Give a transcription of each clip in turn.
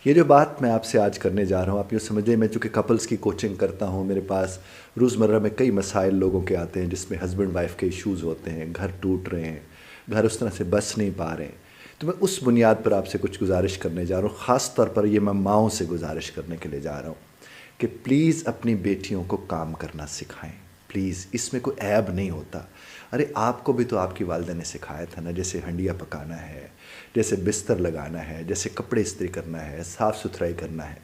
یہ جو بات میں آپ سے آج کرنے جا رہا ہوں، آپ یہ سمجھیں، میں چونکہ کپلز کی کوچنگ کرتا ہوں، میرے پاس روزمرہ میں کئی مسائل لوگوں کے آتے ہیں جس میں ہسبینڈ وائف کے ایشوز ہوتے ہیں، گھر ٹوٹ رہے ہیں، گھر اس طرح سے بس نہیں پا رہے ہیں۔ تو میں اس بنیاد پر آپ سے کچھ گزارش کرنے جا رہا ہوں، خاص طور پر یہ میں ماؤں سے گزارش کرنے کے لیے جا رہا ہوں کہ پلیز اپنی بیٹیوں کو کام کرنا سکھائیں۔ پلیز، اس میں کوئی عیب نہیں ہوتا۔ ارے آپ کو بھی تو آپ کی والدہ نے سکھایا تھا نا، جیسے ہنڈیا پکانا ہے، جیسے بستر لگانا ہے، جیسے کپڑے استری کرنا ہے، صاف ستھرائی کرنا ہے،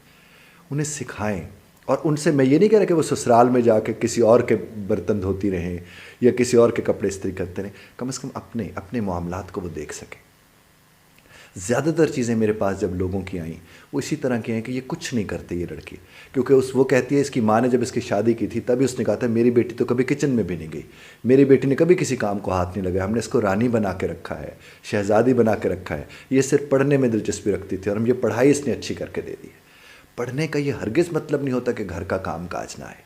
انہیں سکھائیں۔ اور ان سے میں یہ نہیں کہہ رہا کہ وہ سسرال میں جا کے کسی اور کے برتن دھوتی رہیں یا کسی اور کے کپڑے استری کرتے رہیں، کم از کم اپنے معاملات کو وہ دیکھ سکیں۔ زیادہ تر چیزیں میرے پاس جب لوگوں کی آئیں وہ اسی طرح کی ہیں کہ یہ کچھ نہیں کرتے یہ لڑکی، کیونکہ وہ کہتی ہے اس کی ماں نے جب اس کی شادی کی تھی تبھی اس نے کہا تھا میری بیٹی تو کبھی کچن میں بھی نہیں گئی، میری بیٹی نے کبھی کسی کام کو ہاتھ نہیں لگایا، ہم نے اس کو رانی بنا کے رکھا ہے، شہزادی بنا کے رکھا ہے، یہ صرف پڑھنے میں دلچسپی رکھتی تھی اور ہم یہ پڑھائی اس نے اچھی کر کے دے دی ہے۔ پڑھنے کا یہ ہرگز مطلب نہیں ہوتا کہ گھر کا کام کاج نہ آئے۔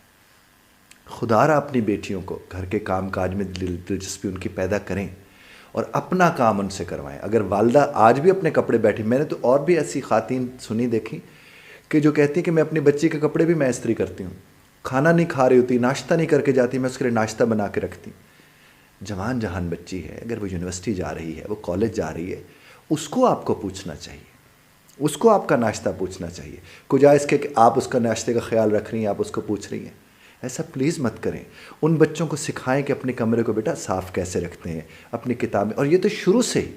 خدا را اپنی بیٹیوں کو گھر کے کام کاج میں دلچسپی ان کی پیدا کریں اور اپنا کام ان سے کروائیں۔ اگر والدہ آج بھی اپنے کپڑے بیٹھی، میں نے تو اور بھی ایسی خواتین سنی دیکھی کہ جو کہتی ہیں کہ میں اپنی بچی کے کپڑے بھی میں استری کرتی ہوں، کھانا نہیں کھا رہی ہوتی، ناشتہ نہیں کر کے جاتی، میں اس کے لیے ناشتہ بنا کے رکھتی ہوں۔ جوان جہان بچی ہے، اگر وہ یونیورسٹی جا رہی ہے، وہ کالج جا رہی ہے، اس کو آپ کو پوچھنا چاہیے، اس کو آپ کا ناشتہ پوچھنا چاہیے، کجا اس کے کہ آپ اس کا ناشتے کا خیال رکھ رہی ہیں، آپ اس کو پوچھ رہی ہیں۔ ایسا پلیز مت کریں۔ ان بچوں کو سکھائیں کہ اپنے کمرے کو بیٹا صاف کیسے رکھتے ہیں، اپنی کتابیں، اور یہ تو شروع سے ہی۔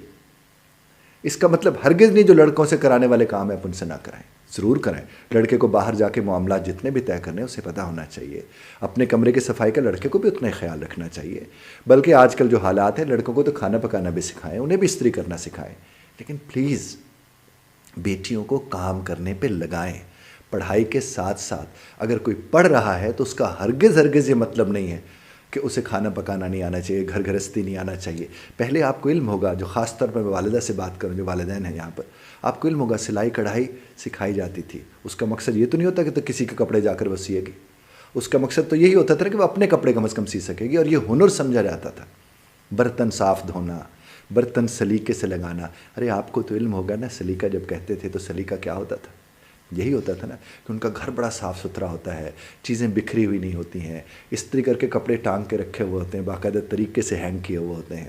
اس کا مطلب ہرگز نہیں جو لڑکوں سے کرانے والے کام ہیں آپ ان سے نہ کرائیں، ضرور کرائیں۔ لڑکے کو باہر جا کے معاملات جتنے بھی طے کرنے ہیں اسے پتہ ہونا چاہیے، اپنے کمرے کی صفائی کا لڑکے کو بھی اتنا ہی خیال رکھنا چاہیے۔ بلکہ آج کل جو حالات ہیں، لڑکوں کو تو کھانا پکانا بھی سکھائیں، انہیں بھی استری کرنا سکھائیں، لیکن پلیز بیٹیوں کو کام کرنے پہ لگائیں۔ پڑھائی کے ساتھ ساتھ اگر کوئی پڑھ رہا ہے تو اس کا ہرگز یہ مطلب نہیں ہے کہ اسے کھانا پکانا نہیں آنا چاہیے، گھر گھرستی نہیں آنا چاہیے۔ پہلے آپ کو علم ہوگا، جو خاص طور پر میں والدہ سے بات کروں، جو والدین ہیں یہاں پر، آپ کو علم ہوگا سلائی کڑھائی سکھائی جاتی تھی۔ اس کا مقصد یہ تو نہیں ہوتا کہ تو کسی کے کپڑے جا کر وہ سیے گی، اس کا مقصد تو یہی ہوتا تھا کہ وہ اپنے کپڑے کم از کم سی سکے گی، اور یہ ہنر سمجھا جاتا تھا۔ برتن صاف دھونا، برتن سلیقے سے لگانا۔ ارے آپ کو تو علم ہوگا نا، سلیقہ جب کہتے تھے تو سلیقہ کیا ہوتا تھا؟ یہی ہوتا تھا نا کہ ان کا گھر بڑا صاف ستھرا ہوتا ہے، چیزیں بکھری ہوئی نہیں ہوتی ہیں، استری کر کے کپڑے ٹانگ کے رکھے ہوئے ہوتے ہیں، باقاعدہ طریقے سے ہینگ کیے ہوئے ہوتے ہیں۔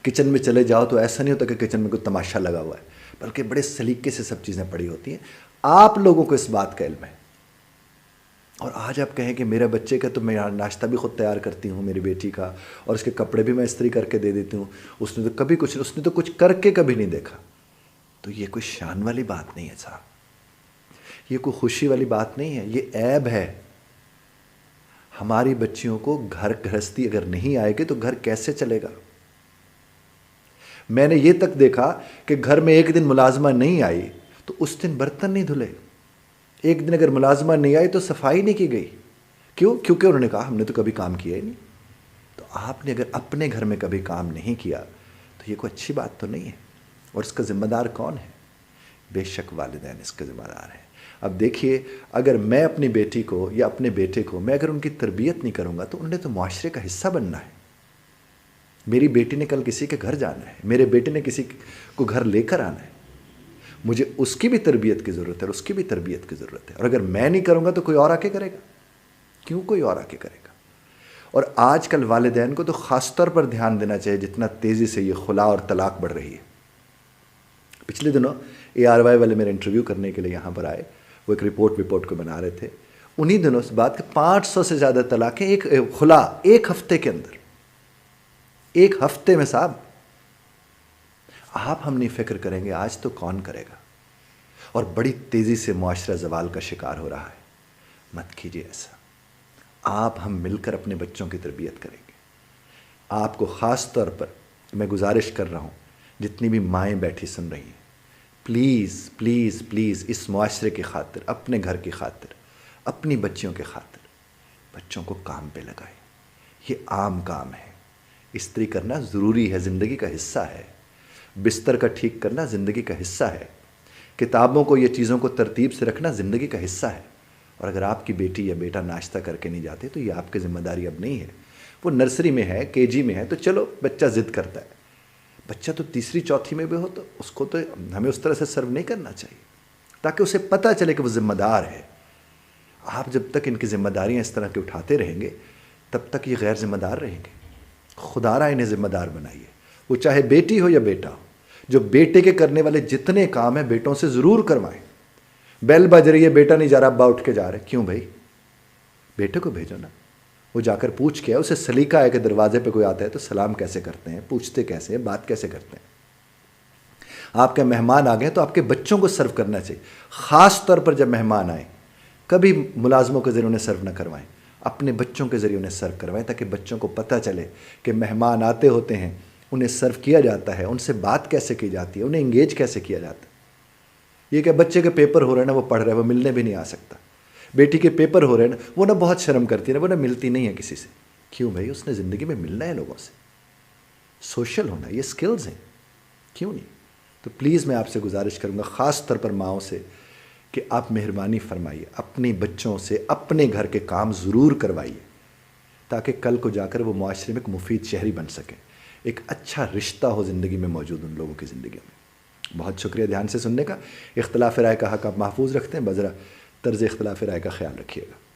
کچن میں چلے جاؤ تو ایسا نہیں ہوتا کہ کچن میں کوئی تماشا لگا ہوا ہے، بلکہ بڑے سلیقے سے سب چیزیں پڑی ہوتی ہیں۔ آپ لوگوں کو اس بات کا علم ہے، اور آج آپ کہیں کہ میرے بچے کا تو میں ناشتہ بھی خود تیار کرتی ہوں، میری بیٹی کا، اور اس کے کپڑے بھی میں استری کر کے دے دیتی ہوں، اس نے تو کچھ کر کے کبھی نہیں دیکھا۔ تو یہ کوئی شان والی بات نہیں ہے صاحب، یہ کوئی خوشی والی بات نہیں ہے، یہ عیب ہے۔ ہماری بچیوں کو گھر گھرستی اگر نہیں آئے گی تو گھر کیسے چلے گا؟ میں نے یہ تک دیکھا کہ گھر میں ایک دن ملازمہ نہیں آئی تو اس دن برتن نہیں دھلے، ایک دن اگر ملازمہ نہیں آئی تو صفائی نہیں کی گئی۔ کیوں؟ کیونکہ انہوں نے کہا ہم نے تو کبھی کام کیا ہی نہیں۔ تو آپ نے اگر اپنے گھر میں کبھی کام نہیں کیا تو یہ کوئی اچھی بات تو نہیں ہے، اور اس کا ذمہ دار کون ہے؟ بے شک والدین اس کے ذمہ دار ہیں۔ اب دیکھیے، اگر میں اپنی بیٹی کو یا اپنے بیٹے کو، میں اگر ان کی تربیت نہیں کروں گا تو انہیں تو معاشرے کا حصہ بننا ہے۔ میری بیٹی نے کل کسی کے گھر جانا ہے، میرے بیٹے نے کسی کو گھر لے کر آنا ہے، مجھے اس کی بھی تربیت کی ضرورت ہے اور اس کی بھی تربیت کی ضرورت ہے، اور اگر میں نہیں کروں گا تو کوئی اور آ کے کرے گا؟ کیوں کوئی اور آ کے کرے گا؟ اور آج کل والدین کو تو خاص طور پر دھیان دینا چاہیے، جتنا تیزی سے یہ خلا اور طلاق بڑھ رہی ہے۔ پچھلے دنوں ARY والے میرے انٹرویو کرنے کے لیے یہاں پر آئے، وہ ایک رپورٹ کو بنا رہے تھے۔ انہی دنوں سے بات کہ 500 سے زیادہ طلاقیں ایک خلا ایک ہفتے کے اندر، ایک ہفتے میں صاحب۔ آپ ہم نہیں فکر کریں گے آج تو کون کرے گا؟ اور بڑی تیزی سے معاشرہ زوال کا شکار ہو رہا ہے۔ مت کیجیے ایسا۔ آپ ہم مل کر اپنے بچوں کی تربیت کریں گے۔ آپ کو خاص طور پر میں گزارش کر رہا ہوں، جتنی بھی مائیں بیٹھی سن رہی ہیں، پلیز پلیز پلیز اس معاشرے کی خاطر، اپنے گھر کی خاطر، اپنی بچیوں کی خاطر بچوں کو کام پہ لگائیں۔ یہ عام کام ہے۔ استری کرنا ضروری ہے، زندگی کا حصہ ہے۔ بستر کا ٹھیک کرنا زندگی کا حصہ ہے۔ کتابوں کو، یہ چیزوں کو ترتیب سے رکھنا زندگی کا حصہ ہے۔ اور اگر آپ کی بیٹی یا بیٹا ناشتہ کر کے نہیں جاتے تو یہ آپ کی ذمہ داری اب نہیں ہے۔ وہ نرسری میں ہے، KG میں ہے، تو چلو بچہ ضد کرتا ہے، بچہ تو تیسری چوتھی میں بھی ہو تو اس کو تو ہمیں اس طرح سے سرو نہیں کرنا چاہیے۔ تاکہ اسے پتہ چلے کہ وہ ذمہ دار ہے۔ آپ جب تک ان کی ذمہ داریاں اس طرح کے اٹھاتے رہیں گے تب تک یہ غیر ذمہ دار رہیں گے۔ خدا را انہیں ذمہ دار بنائیے، وہ چاہے بیٹی ہو یا بیٹا ہو۔ جو بیٹے کے کرنے والے جتنے کام ہیں بیٹوں سے ضرور کروائیں۔ بیل بج رہی ہے، بیٹا نہیں جا رہا، ابا اٹھ کے جا رہے، کیوں بھائی؟ بیٹے کو بھیجو نا، وہ جا کر پوچھ کے، اسے سلیقہ ہے کہ دروازے پہ کوئی آتا ہے تو سلام کیسے کرتے ہیں، پوچھتے کیسے ہیں، بات کیسے کرتے ہیں۔ آپ کے مہمان آ گئے تو آپ کے بچوں کو سرو کرنا چاہیے، خاص طور پر جب مہمان آئیں۔ کبھی ملازموں کے ذریعے انہیں سرو نہ کروائیں، اپنے بچوں کے ذریعے انہیں سرو کروائیں، تاکہ بچوں کو پتہ چلے کہ مہمان آتے ہوتے ہیں، انہیں سرو کیا جاتا ہے، ان سے بات کیسے کی جاتی ہے، انہیں انگیج کیسے کیا جاتا ہے۔ یہ کہ بچے کے پیپر ہو رہے ہیں نا، وہ پڑھ رہے ہیں، وہ ملنے بھی نہیں آ سکتا۔ بیٹی کے پیپر ہو رہے ہیں نا، وہ نا بہت شرم کرتی ہے نا، وہ نا ملتی نہیں ہے کسی سے۔ کیوں بھائی؟ اس نے زندگی میں ملنا ہے لوگوں سے، سوشل ہونا، یہ سکلز ہیں، کیوں نہیں؟ تو پلیز میں آپ سے گزارش کروں گا، خاص طور پر ماؤں سے، کہ آپ مہربانی فرمائیے، اپنی بچوں سے اپنے گھر کے کام ضرور کروائیے، تاکہ کل کو جا کر وہ معاشرے میں ایک مفید شہری بن سکیں، ایک اچھا رشتہ ہو زندگی میں موجود ان لوگوں کی زندگی میں۔ بہت شکریہ دھیان سے سننے کا۔ اختلاف رائے کا حق آپ محفوظ رکھتے ہیں، بذرا طرز اختلاف رائے کا خیال رکھیے گا۔